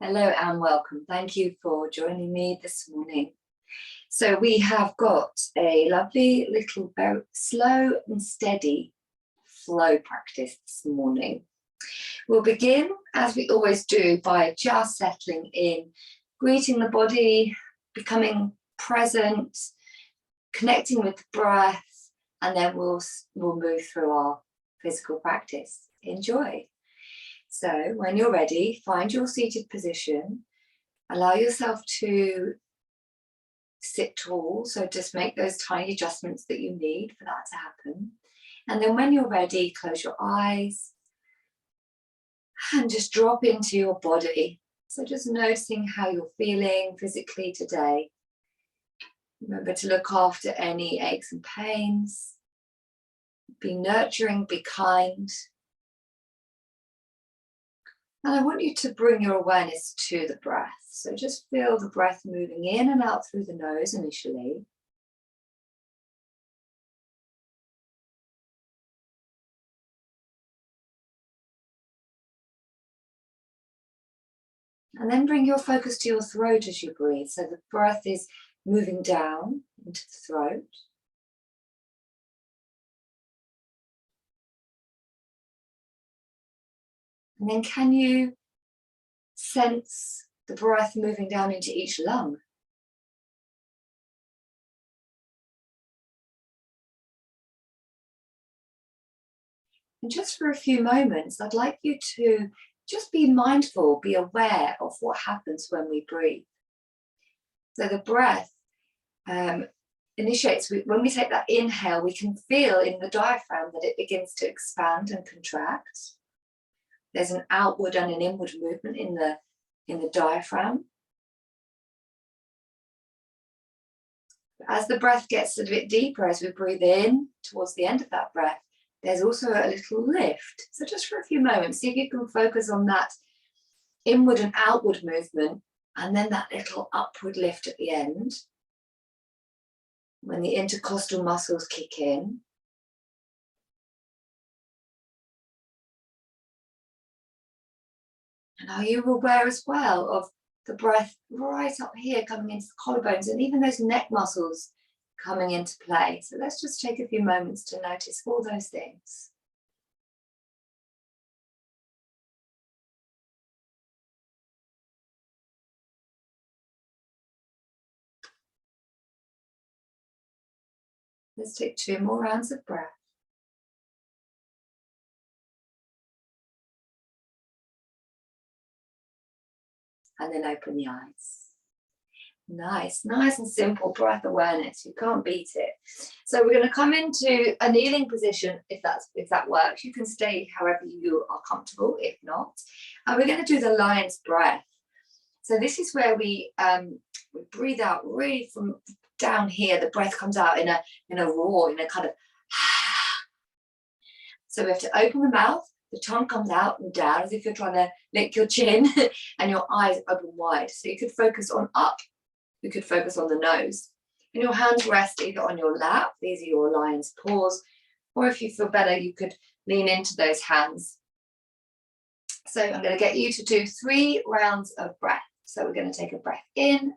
Hello and welcome. Thank you for joining me this morning. So we have got a lovely little, very slow and steady flow practice this morning. We'll begin, as we always do, by just settling in, greeting the body, becoming present, connecting with the breath, and then we'll move through our physical practice. Enjoy. So when you're ready, find your seated position. Allow yourself to sit tall. So just make those tiny adjustments that you need for that to happen. And then when you're ready, close your eyes and just drop into your body. So just noticing how you're feeling physically today. Remember to look after any aches and pains. Be nurturing, be kind. And I want you to bring your awareness to the breath. So just feel the breath moving in and out through the nose initially. And then bring your focus to your throat as you breathe. So the breath is moving down into the throat. And then can you sense the breath moving down into each lung? And just for a few moments, I'd like you to just be mindful, be aware of what happens when we breathe. So the breath initiates, when we take that inhale, we can feel in the diaphragm that it begins to expand and contract. There's an outward and an inward movement in the diaphragm. As the breath gets a bit deeper, as we breathe in towards the end of that breath, there's also a little lift. So just for a few moments, see if you can focus on that inward and outward movement, and then that little upward lift at the end, when the intercostal muscles kick in. And are you aware as well of the breath right up here coming into the collarbones and even those neck muscles coming into play? So let's just take a few moments to notice all those things. Let's take 2 more rounds of breath. And then open the eyes. Nice and simple breath awareness. You can't beat it. So we're going to come into a kneeling position if that works. You can stay however you are comfortable, if not. And we're going to do the lion's breath. So this is where we breathe out really from down here. The breath comes out in a roar, in a kind of So we have to open the mouth. The tongue comes out and down as if you're trying to lick your chin and your eyes open wide. So you could focus on up, you could focus on the nose. And your hands rest either on your lap, these are your lion's paws, or if you feel better, you could lean into those hands. So I'm going to get you to do 3 rounds of breath. So we're going to take a breath in.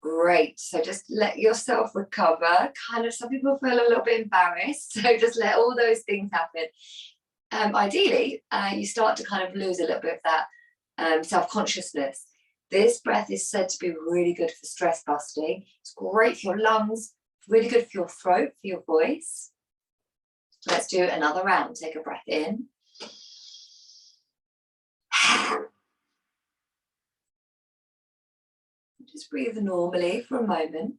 Great. So just let yourself recover. Kind of, some people feel a little bit embarrassed. So just let all those things happen. Ideally, you start to kind of lose a little bit of that self-consciousness. This breath is said to be really good for stress busting. It's great for your lungs, really good for your throat, for your voice. Let's do another round. Take a breath in. Just breathe normally for a moment.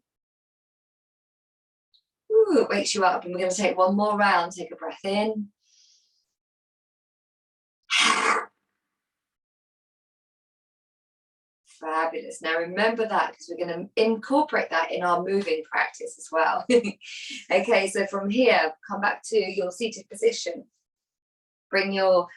Ooh, it wakes you up, and we're going to take 1 more round. Take a breath in. Fabulous. Now remember that, because we're going to incorporate that in our moving practice as well. Okay, so from here, come back to your seated position. Bring your,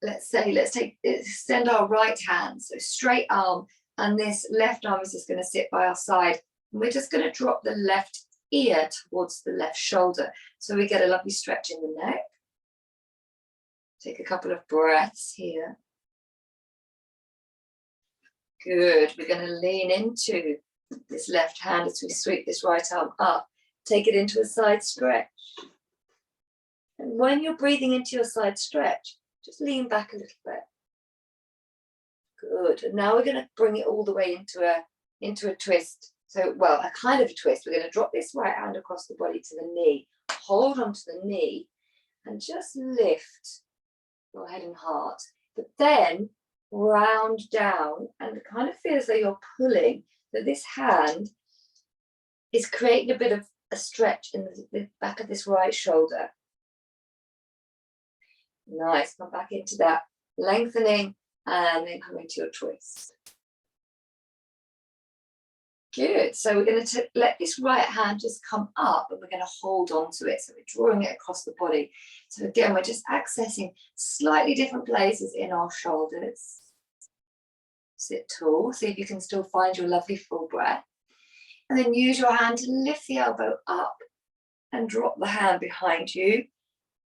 extend our right hand, so straight arm, and this left arm is just going to sit by our side. And we're just going to drop the left ear towards the left shoulder. So we get a lovely stretch in the neck. Take a couple of breaths here. Good. We're going to lean into this left hand as we sweep this right arm up. Take it into a side stretch. And when you're breathing into your side stretch, just lean back a little bit. Good. And now we're going to bring it all the way into a twist. So, well, a kind of a twist. We're going to drop this right hand across the body to the knee. Hold onto the knee and just lift your head and heart. But then round down and kind of feel as though you're pulling. So this hand is creating a bit of a stretch in the back of this right shoulder. Nice. Come back into that lengthening and then come into your twist. Good. So we're going to let this right hand just come up and we're going to hold on to it. So we're drawing it across the body. So again, we're just accessing slightly different places in our shoulders. Sit tall. See if you can still find your lovely full breath. And then use your hand to lift the elbow up and drop the hand behind you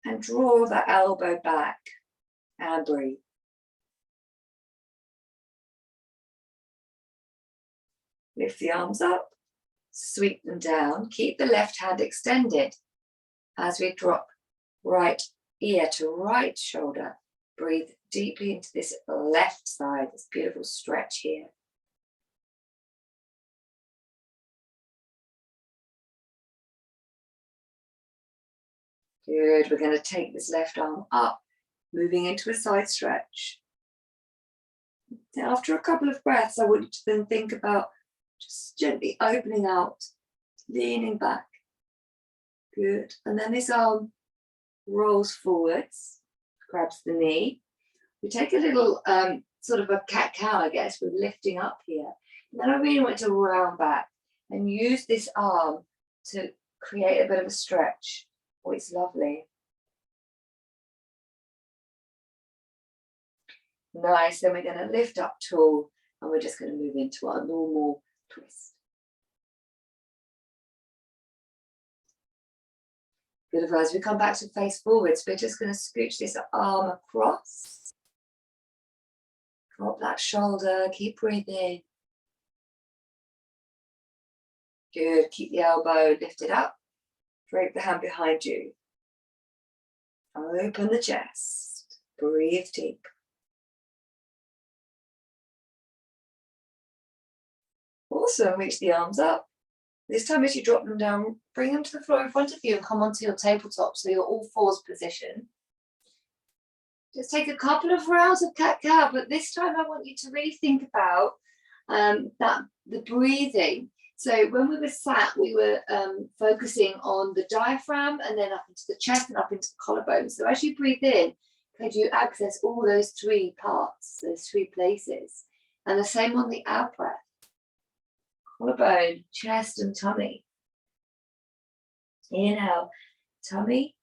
and draw the elbow back and breathe. Lift the arms up, sweep them down, keep the left hand extended as we drop right ear to right shoulder. Breathe deeply into this left side, this beautiful stretch here. Good, we're going to take this left arm up, moving into a side stretch. Now, after a couple of breaths, I want you to then think about just gently opening out, leaning back. Good. And then this arm rolls forwards, grabs the knee. We take a little sort of a cat-cow, I guess, with lifting up here. And then I really want to round back and use this arm to create a bit of a stretch. Oh, it's lovely. Nice. Then we're going to lift up tall and we're just going to move into our normal twist. Beautiful. As we come back to face forwards, we're just going to scooch this arm across. Drop that shoulder. Keep breathing. Good. Keep the elbow lifted up. Drape the hand behind you. Open the chest. Breathe deep. Awesome. Reach the arms up. This time as you drop them down, bring them to the floor in front of you and come onto your tabletop so you're all fours position. Just take a couple of rounds of cat-cow, but this time I want you to really think about the breathing. So when we were sat, we were focusing on the diaphragm and then up into the chest and up into the collarbone. So as you breathe in, could you access all those three parts, those three places? And the same on the out breath. Collarbone, chest and tummy. Inhale, tummy,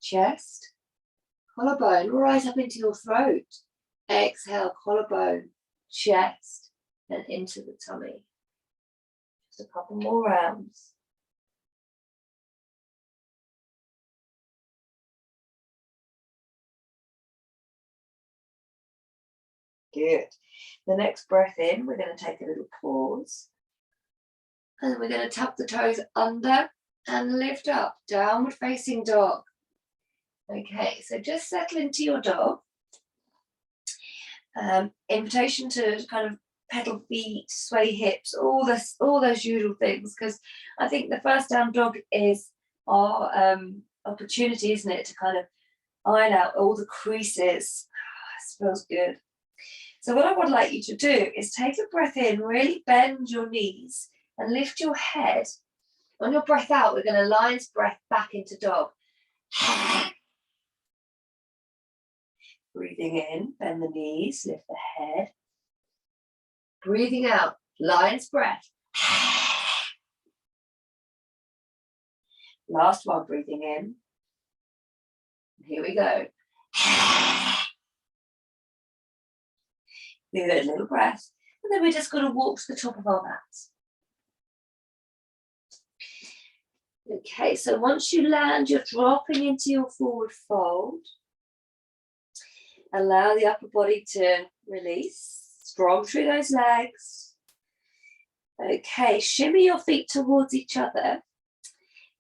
chest, collarbone, rise up into your throat. Exhale, collarbone, chest, and into the tummy. Just a couple more rounds. Good. The next breath in, we're going to take a little pause. And then we're going to tuck the toes under and lift up, downward facing dog. Okay, so just settle into your dog. Invitation to kind of pedal feet, sway hips, all those usual things, because I think the first down dog is our opportunity, isn't it, to kind of iron out all the creases. This feels good. So what I would like you to do is take a breath in, really bend your knees and lift your head. On your breath out, we're going to lion's breath back into dog. Breathing in, bend the knees, lift the head. Breathing out, lion's breath. Last one, breathing in. Here we go. Good, little breath. And then we're just going to walk to the top of our mat. Okay, so once you land, you're dropping into your forward fold. Allow the upper body to release. Strong through those legs. Okay, shimmy your feet towards each other.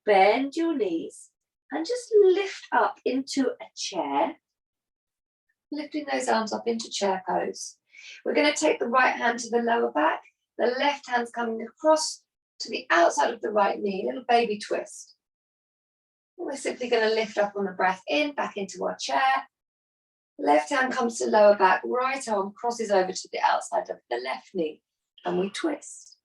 Bend your knees and just lift up into a chair. Lifting those arms up into chair pose. We're going to take the right hand to the lower back. The left hand's coming across to the outside of the right knee, little baby twist. And we're simply going to lift up on the breath in, back into our chair. Left hand comes to lower back, right arm crosses over to the outside of the left knee, and we twist.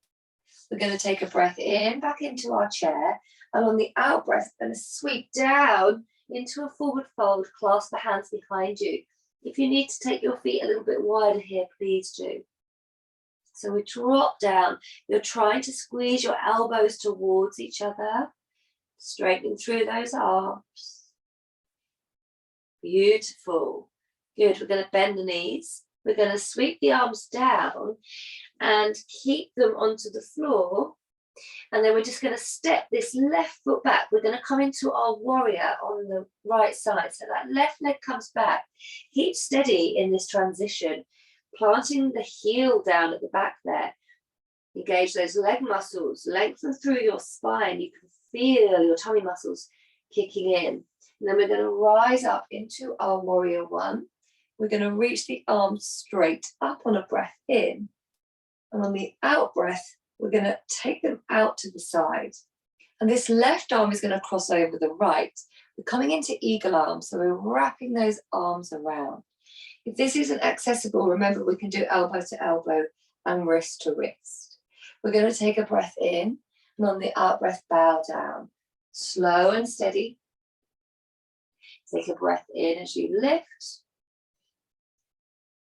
We're going to take a breath in, back into our chair, and on the out breath, we're going to sweep down into a forward fold, clasp the hands behind you. If you need to take your feet a little bit wider here, please do. So we drop down. You're trying to squeeze your elbows towards each other, straightening through those arms. Beautiful. Good. We're going to bend the knees. We're going to sweep the arms down and keep them onto the floor. And then we're just going to step this left foot back. We're going to come into our warrior on the right side. So that left leg comes back. Keep steady in this transition, planting the heel down at the back there. Engage those leg muscles, lengthen through your spine. You can feel your tummy muscles kicking in. And then we're going to rise up into our warrior one. We're going to reach the arms straight up on a breath in. And on the out breath, we're going to take them out to the side. And this left arm is going to cross over the right. We're coming into eagle arm, so we're wrapping those arms around. If this isn't accessible, remember we can do elbow to elbow and wrist to wrist. We're going to take a breath in, and on the out breath, bow down. Slow and steady. Take a breath in as you lift.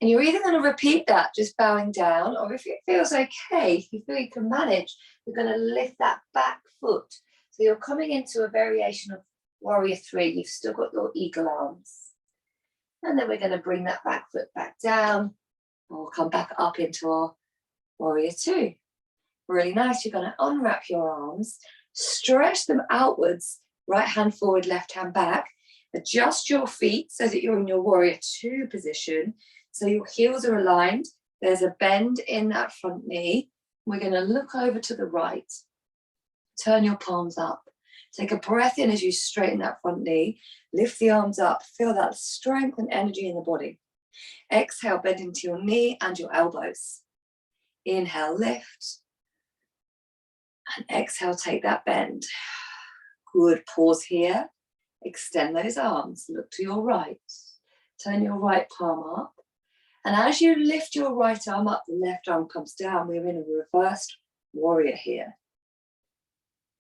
And you're either going to repeat that, just bowing down, or if it feels okay, if you feel you can manage, you're going to lift that back foot. So you're coming into a variation of warrior three. You've still got your eagle arms. And then we're going to bring that back foot back down. And we'll come back up into our warrior two. Really nice. You're going to unwrap your arms, stretch them outwards, right hand forward, left hand back. Adjust your feet so that you're in your warrior two position. So your heels are aligned. There's a bend in that front knee. We're going to look over to the right. Turn your palms up. Take a breath in as you straighten that front knee. Lift the arms up. Feel that strength and energy in the body. Exhale, bend into your knee and your elbows. Inhale, lift. And exhale, take that bend. Good. Pause here. Extend those arms. Look to your right. Turn your right palm up. And as you lift your right arm up, the left arm comes down. We're in a reversed warrior here.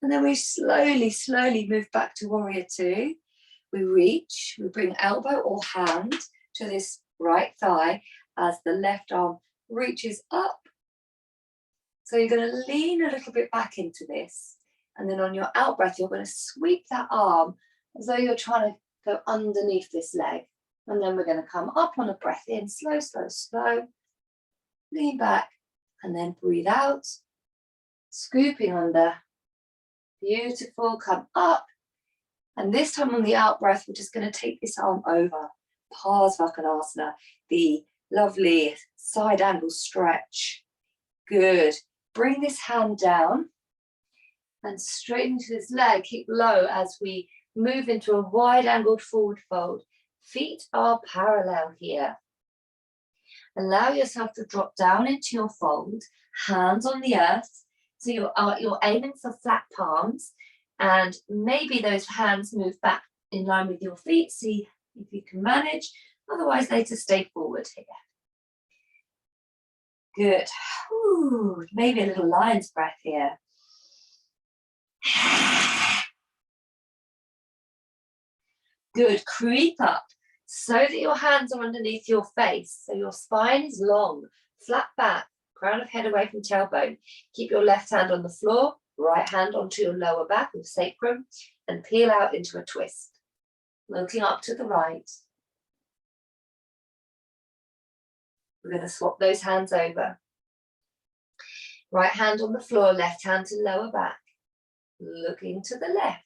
And then we slowly move back to warrior two. We reach, we bring elbow or hand to this right thigh as the left arm reaches up. So you're going to lean a little bit back into this. And then on your out breath, you're going to sweep that arm as though you're trying to go underneath this leg. And then we're going to come up on a breath in, slow, slow, slow. Lean back and then breathe out. Scooping under. Beautiful, come up. And this time on the out breath, we're just going to take this arm over. Parsvakonasana, the lovely side angle stretch. Good. Bring this hand down and straighten to this leg. Keep low as we move into a wide angled forward fold. Feet are parallel here. Allow yourself to drop down into your fold, hands on the earth. So you're aiming for flat palms, and maybe those hands move back in line with your feet. See if you can manage. Otherwise, they just stay forward here. Good. Ooh, maybe a little lion's breath here. Good. Creep up so that your hands are underneath your face. So your spine is long, flat back, crown of head away from tailbone. Keep your left hand on the floor, right hand onto your lower back with sacrum, and peel out into a twist. Looking up to the right. We're going to swap those hands over. Right hand on the floor, left hand to lower back. looking to the left.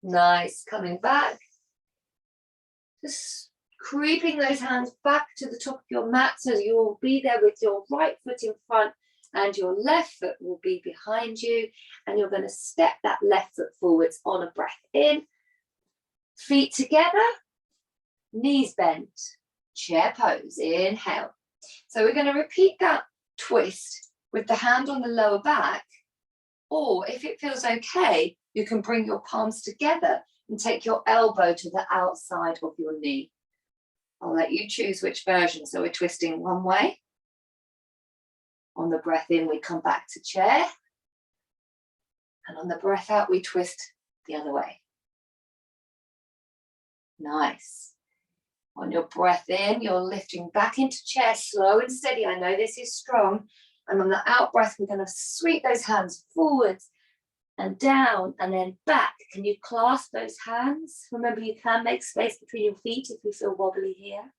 Nice, coming back. Just creeping those hands back to the top of your mat so you'll be there with your right foot in front and your left foot will be behind you, and you're going to step that left foot forwards on a breath in. Feet together, knees bent, chair pose, inhale. So we're going to repeat that twist with the hand on the lower back, or if it feels okay, you can bring your palms together and take your elbow to the outside of your knee. I'll let you choose which version. So we're twisting one way. On the breath in, we come back to chair. And on the breath out, we twist the other way. Nice. On your breath in, you're lifting back into chair, slow and steady. I know this is strong. And on the out breath, we're going to sweep those hands forwards and down and then back. Can you clasp those hands? Remember, you can make space between your feet if you feel wobbly here.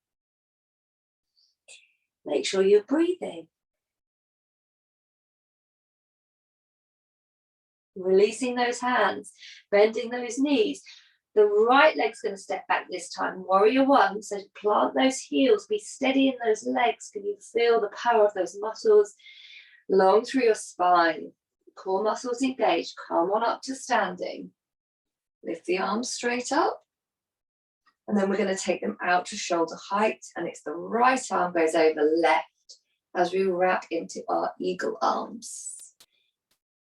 Make sure you're breathing. Releasing those hands, bending those knees. The right leg's going to step back this time, warrior one. So plant those heels, be steady in those legs. Can you feel the power of those muscles long through your spine? Core muscles engaged. Come on up to standing. Lift the arms straight up. And then we're going to take them out to shoulder height. And it's the right arm goes over left as we wrap into our eagle arms.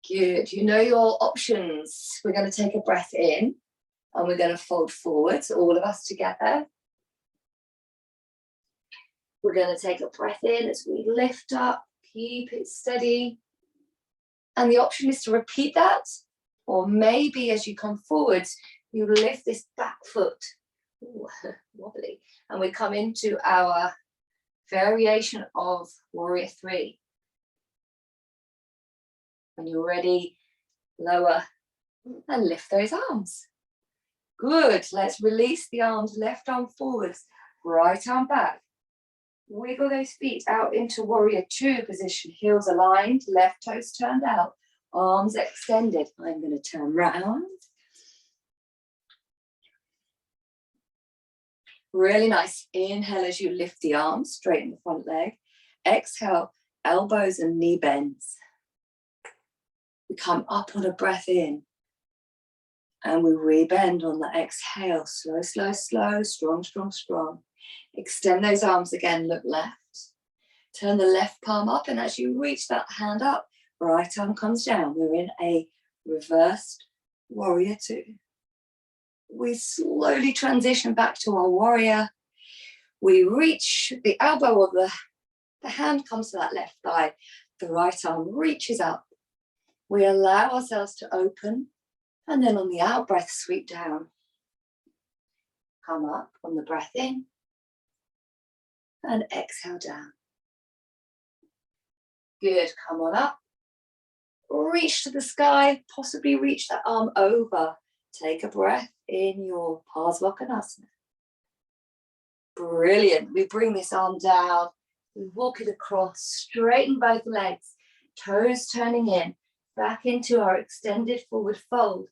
Good. You know your options. We're going to take a breath in and we're going to fold forward, so all of us together. We're going to take a breath in as we lift up, keep it steady. And the option is to repeat that, or maybe as you come forward, you lift this back foot. Ooh, wobbly. And we come into our variation of warrior three. When you're ready, lower and lift those arms. Good. Let's release the arms, left arm forwards, right arm back. Wiggle those feet out into warrior two position, heels aligned, left toes turned out, arms extended. I'm going to turn round. Really nice. Inhale as you lift the arms, straighten the front leg. Exhale, elbows and knee bends. We come up on a breath in and we rebend on the exhale. Slow, slow, slow, strong, strong, strong. Extend those arms again, look left. Turn the left palm up, and as you reach that hand up, right arm comes down. We're in a reversed warrior two. We slowly transition back to our warrior. We reach the elbow of the hand comes to that left thigh. The right arm reaches up. We allow ourselves to open, and then on the out breath, sweep down. Come up on the breath in, and exhale down. Good, come on up. Reach to the sky, possibly reach that arm over. Take a breath in your Parsvakonasana. Brilliant. We bring this arm down. We walk it across, straighten both legs, toes turning in. Back into our extended forward fold.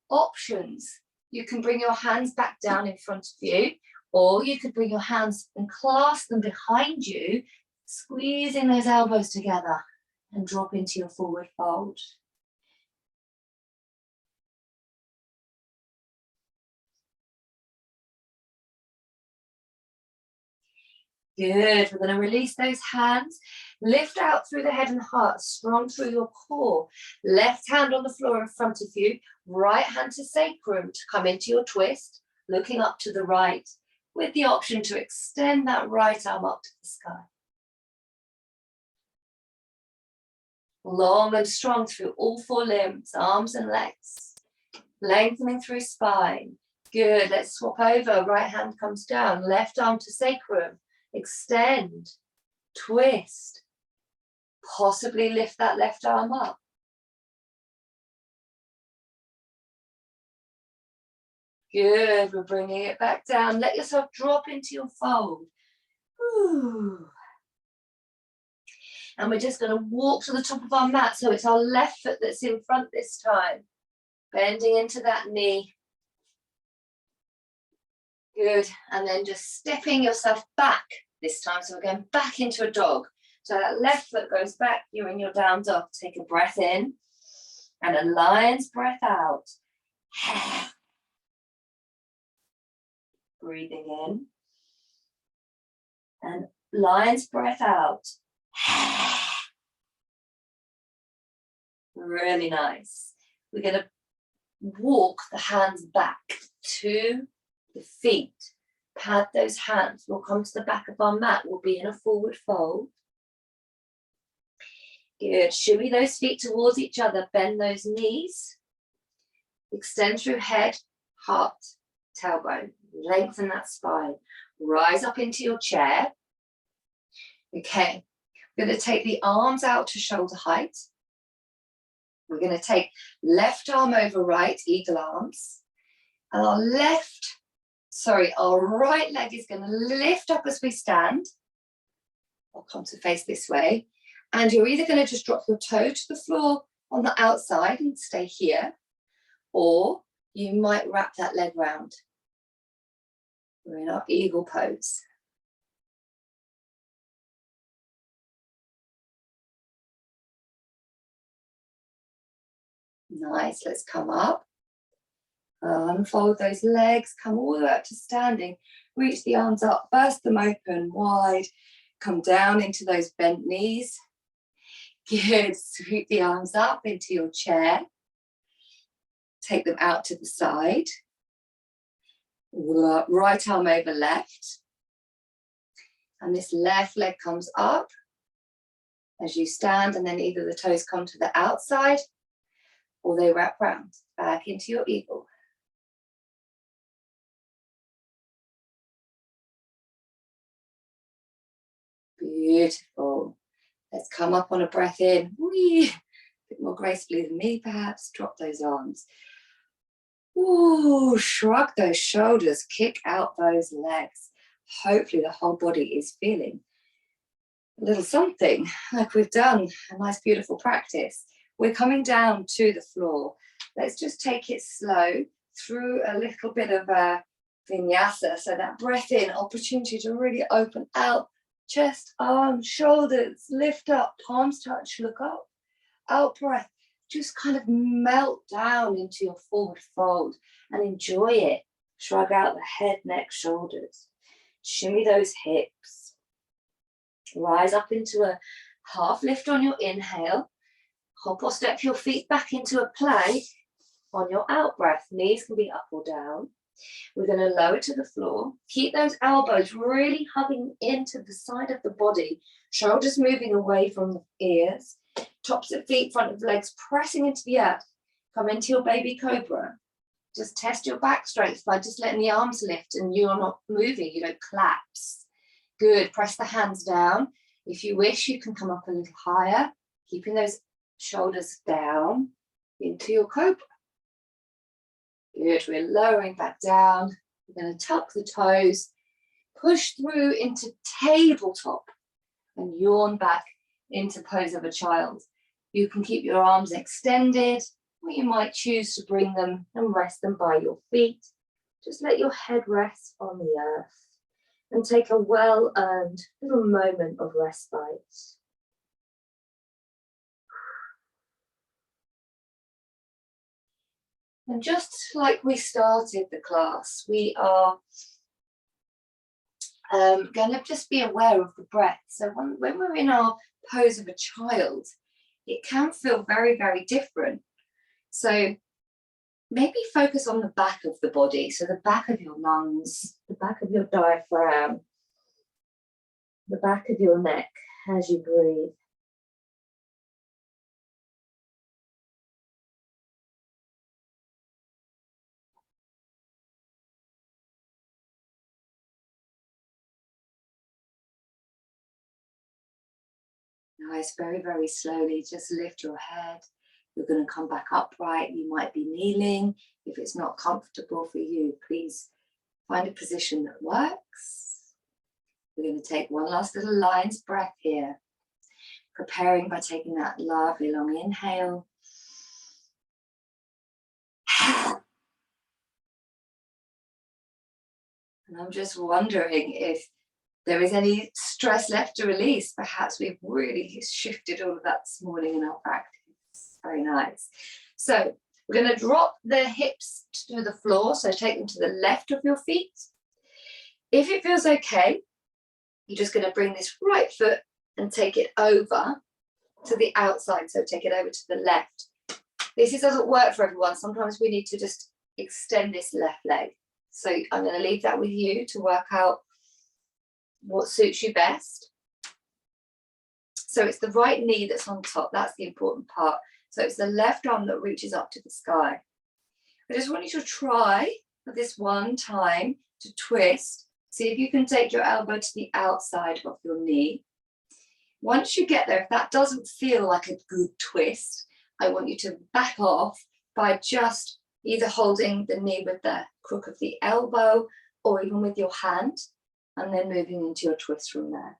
Options. You can bring your hands back down in front of you, or you could bring your hands and clasp them behind you, squeezing those elbows together and drop into your forward fold. Good. We're going to release those hands. Lift out through the head and heart, strong through your core. Left hand on the floor in front of you. Right hand to sacrum to come into your twist, looking up to the right, with the option to extend that right arm up to the sky. Long and strong through all four limbs, arms and legs. Lengthening through spine. Good. Let's swap over. Right hand comes down. Left arm to sacrum. Extend, twist, possibly lift that left arm up. Good, we're bringing it back down. Let yourself drop into your fold. Ooh. And we're just going to walk to the top of our mat. So it's our left foot that's in front this time. Bending into that knee. Good. And then just stepping yourself back this time. So we're going back into a dog. So that left foot goes back. You're in your down dog. Take a breath in. And a lion's breath out. Breathing in. And lion's breath out. Really nice. We're going to walk the hands back to the feet. Pad those hands. We'll come to the back of our mat. We'll be in a forward fold. Good. Shimmy those feet towards each other. Bend those knees. Extend through head, heart, tailbone. Lengthen that spine. Rise up into your chair. Okay. We're going to take the arms out to shoulder height. We're going to take left arm over right, eagle arms. And our right leg is going to lift up as we stand. I'll come to face this way. And you're either going to just drop your toe to the floor on the outside and stay here, or you might wrap that leg round. We're in our eagle pose. Nice, let's come up. Unfold those legs, come all the way up to standing. Reach the arms up, burst them open wide. Come down into those bent knees. Good, sweep the arms up into your chair. Take them out to the side. Right arm over left. And this left leg comes up as you stand, and then either the toes come to the outside or they wrap round back into your eagle. Beautiful. Let's come up on a breath in. Whee! A bit more gracefully than me, perhaps. Drop those arms. Ooh, shrug those shoulders. Kick out those legs. Hopefully the whole body is feeling a little something like we've done. A nice, beautiful practice. We're coming down to the floor. Let's just take it slow through a little bit of a vinyasa. So that breath in, opportunity to really open out. Chest, arms, shoulders, lift up, palms touch, look up. Out breath, just kind of melt down into your forward fold and enjoy it. Shrug out the head, neck, shoulders. Shimmy those hips. Rise up into a half lift on your inhale. Hop or step your feet back into a plank on your out breath. Knees can be up or down. We're going to lower to the floor. Keep those elbows really hugging into the side of the body. Shoulders moving away from the ears. Tops of feet, front of legs pressing into the earth. Come into your baby cobra. Just test your back strength by just letting the arms lift and you're not moving. You don't collapse. Good. Press the hands down. If you wish, you can come up a little higher, keeping those shoulders down into your cobra. Good, we're lowering back down. We're going to tuck the toes, push through into tabletop and yawn back into pose of a child. You can keep your arms extended, or you might choose to bring them and rest them by your feet. Just let your head rest on the earth and take a well-earned little moment of respite. And just like we started the class, we are going to just be aware of the breath. So when we're in our pose of a child, it can feel very, very different. So maybe focus on the back of the body. So the back of your lungs, the back of your diaphragm, the back of your neck as you breathe. Nice, very, very slowly, just lift your head. You're going to come back upright. You might be kneeling. If it's not comfortable for you, please find a position that works. We're going to take one last little lion's breath here. preparing by taking that lovely long inhale. And I'm just wondering if there is any stress left to release. Perhaps we've really shifted all of that this morning in our practice. Very nice. So we're going to drop the hips to the floor. So take them to the left of your feet. If it feels okay, you're just going to bring this right foot and take it over to the outside. So take it over to the left. This doesn't work for everyone. Sometimes we need to just extend this left leg. So I'm going to leave that with you to work out what suits you best. So it's the right knee that's on top. That's the important part. So it's the left arm that reaches up to the sky. I just want you to try for this one time to twist. See if you can take your elbow to the outside of your knee. Once you get there, if that doesn't feel like a good twist, I want you to back off by just either holding the knee with the crook of the elbow or even with your hand, and then moving into your twist from there.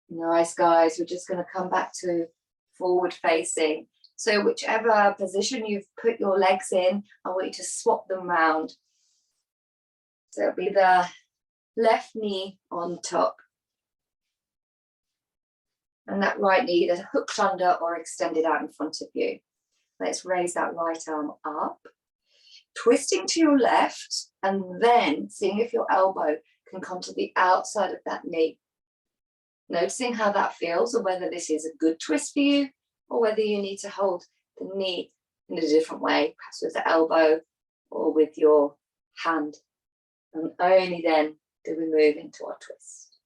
Nice, guys. We're just going to come back to forward facing. So whichever position you've put your legs in, I want you to swap them round. So it'll be the left knee on top, and that right knee either hooked under or extended out in front of you. Let's raise that right arm up, twisting to your left, and then seeing if your elbow can come to the outside of that knee. Noticing how that feels, or whether this is a good twist for you, or whether you need to hold the knee in a different way, perhaps with the elbow or with your hand. And only then do we move into our twist.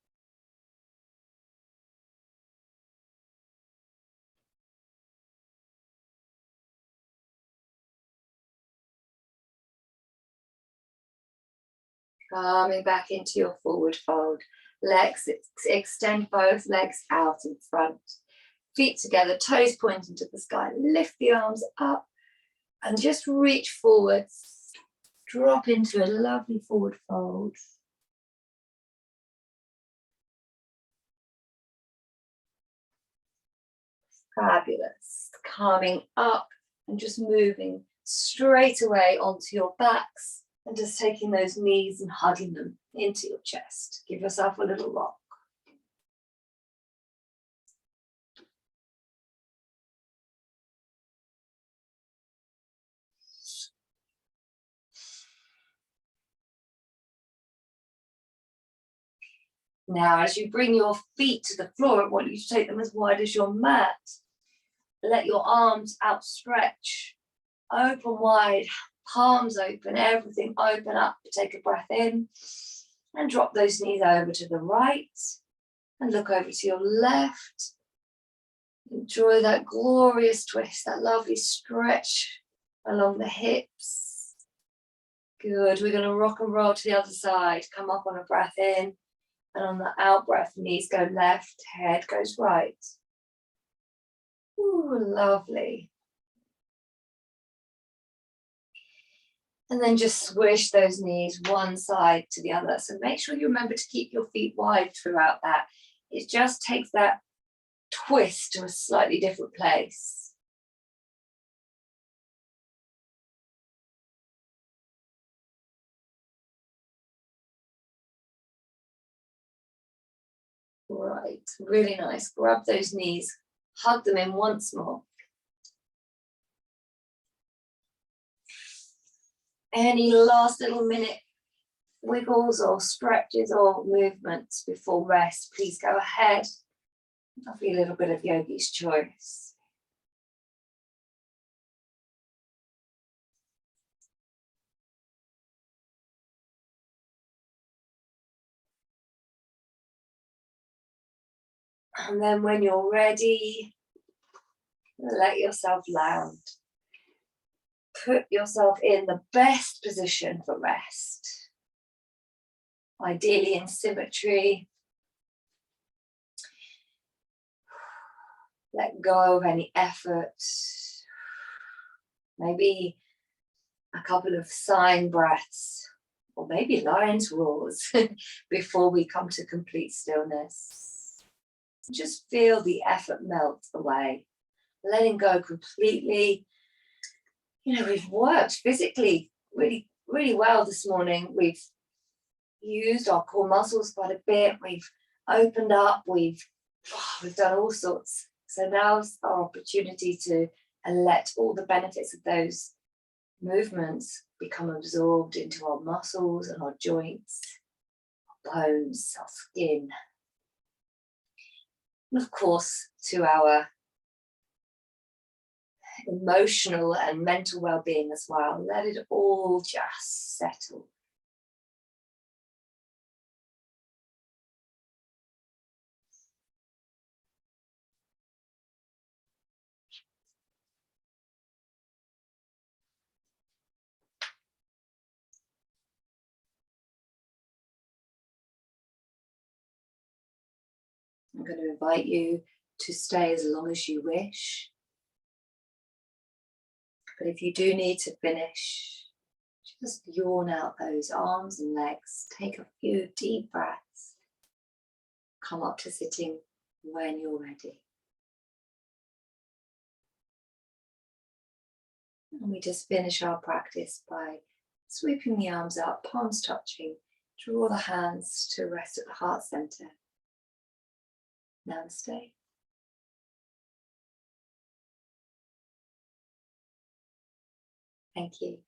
Coming back into your forward fold. Legs, extend both legs out in front. Feet together, toes pointing to the sky. Lift the arms up and just reach forwards. Drop into a lovely forward fold. Fabulous. Coming up and just moving straight away onto your backs and just taking those knees and hugging them into your chest. Give yourself a little rock. Now, as you bring your feet to the floor, I want you to take them as wide as your mat. Let your arms outstretch, open wide, palms open, everything open up. Take a breath in and drop those knees over to the right and look over to your left. Enjoy that glorious twist, that lovely stretch along the hips. Good. We're going to rock and roll to the other side. Come up on a breath in. And on the out breath, knees go left, head goes right. Ooh, lovely. And then just swish those knees one side to the other. So make sure you remember to keep your feet wide throughout that. It just takes that twist to a slightly different place. Right, really nice. Grab those knees, hug them in once more. Any last little minute wiggles or stretches or movements before rest, please go ahead. I'll be a little bit of yogi's choice. And then when you're ready, let yourself land. Put yourself in the best position for rest. Ideally in symmetry. Let go of any effort. Maybe a couple of sighing breaths, or maybe lion's roars before we come to complete stillness. Just feel the effort melt away, letting go completely. We've worked physically really, really well this morning. We've used our core muscles quite a bit. We've opened up. We've done all sorts. So now's our opportunity to let all the benefits of those movements become absorbed into our muscles and our joints, our bones, our skin. And of course, to our emotional and mental well-being as well. Let it all just settle. I'm going to invite you to stay as long as you wish. But if you do need to finish, just yawn out those arms and legs. Take a few deep breaths. Come up to sitting when you're ready. And we just finish our practice by sweeping the arms up, palms touching. Draw the hands to rest at the heart center. Namaste. Thank you.